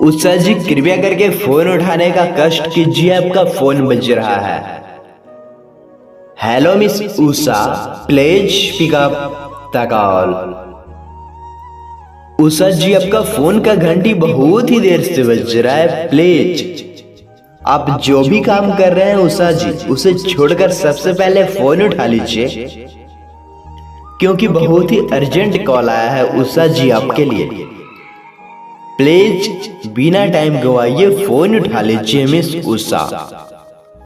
उषा जी कृपया करके फोन उठाने का कष्ट कीजिए, आपका फोन बज रहा है। Hello miss Usha, please pick up the call. Usha ji आपका फोन का घंटी बहुत ही देर से बज रहा है, प्लीज आप जो भी काम कर रहे हैं उषा जी उसे छोड़कर सबसे पहले फोन उठा लीजिए, क्योंकि बहुत ही अर्जेंट कॉल आया है उषा जी आपके लिए। प्लीज बिना टाइम गवाइए फोन उठा लीजिए मिस उषा।